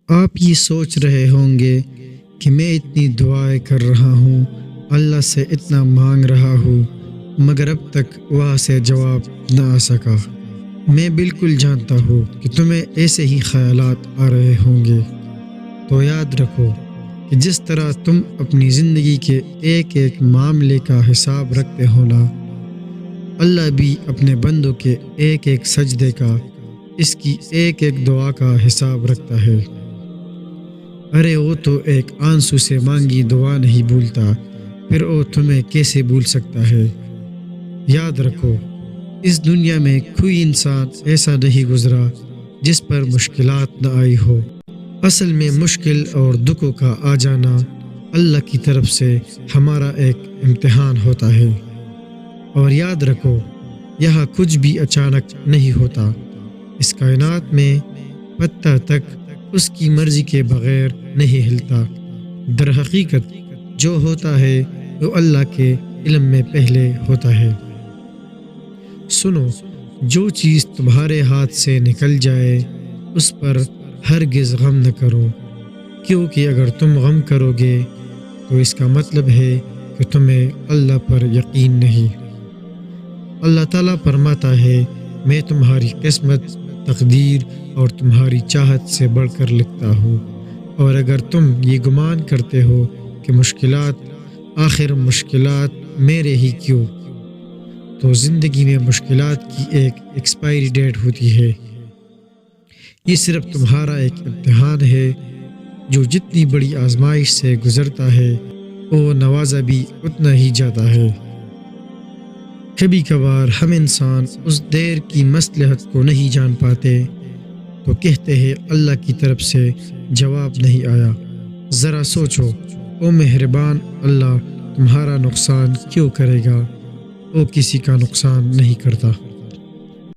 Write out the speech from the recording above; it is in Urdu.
آپ یہ سوچ رہے ہوں گے کہ میں اتنی دعائیں کر رہا ہوں، اللہ سے اتنا مانگ رہا ہوں، مگر اب تک وہاں سے جواب نہ آ سکا۔ میں بالکل جانتا ہوں کہ تمہیں ایسے ہی خیالات آ رہے ہوں گے، تو یاد رکھو کہ جس طرح تم اپنی زندگی کے ایک ایک معاملے کا حساب رکھتے ہو نا، اللہ بھی اپنے بندوں کے ایک ایک سجدے کا، اس کی ایک ایک دعا کا حساب رکھتا ہے۔ ارے وہ تو ایک آنسو سے مانگی دعا نہیں بھولتا، پھر وہ تمہیں کیسے بھول سکتا ہے؟ یاد رکھو، اس دنیا میں کوئی انسان ایسا نہیں گزرا جس پر مشکلات نہ آئی ہو۔ اصل میں مشکل اور دکھوں کا آ جانا اللہ کی طرف سے ہمارا ایک امتحان ہوتا ہے۔ اور یاد رکھو، یہاں کچھ بھی اچانک نہیں ہوتا۔ اس کائنات میں پتہ تک اس کی مرضی کے بغیر نہیں ہلتا۔ در حقیقت جو ہوتا ہے وہ اللہ کے علم میں پہلے ہوتا ہے۔ سنو، جو چیز تمہارے ہاتھ سے نکل جائے اس پر ہرگز غم نہ کرو، کیونکہ اگر تم غم کرو گے تو اس کا مطلب ہے کہ تمہیں اللہ پر یقین نہیں۔ اللہ تعالیٰ فرماتا ہے، میں تمہاری قسمت، تقدیر اور تمہاری چاہت سے بڑھ کر لکھتا ہوں، اور اگر تم یہ گمان کرتے ہو کہ آخر مشکلات میرے ہی کیوں، تو زندگی میں مشکلات کی ایک ایکسپائری ڈیٹ ہوتی ہے۔ یہ صرف تمہارا ایک امتحان ہے، جو جتنی بڑی آزمائش سے گزرتا ہے وہ نوازا بھی اتنا ہی جاتا ہے۔ کبھی کبھار ہم انسان اس دیر کی مصلحت کو نہیں جان پاتے تو کہتے ہیں اللہ کی طرف سے جواب نہیں آیا۔ ذرا سوچو، او مہربان اللہ تمہارا نقصان کیوں کرے گا؟ وہ کسی کا نقصان نہیں کرتا۔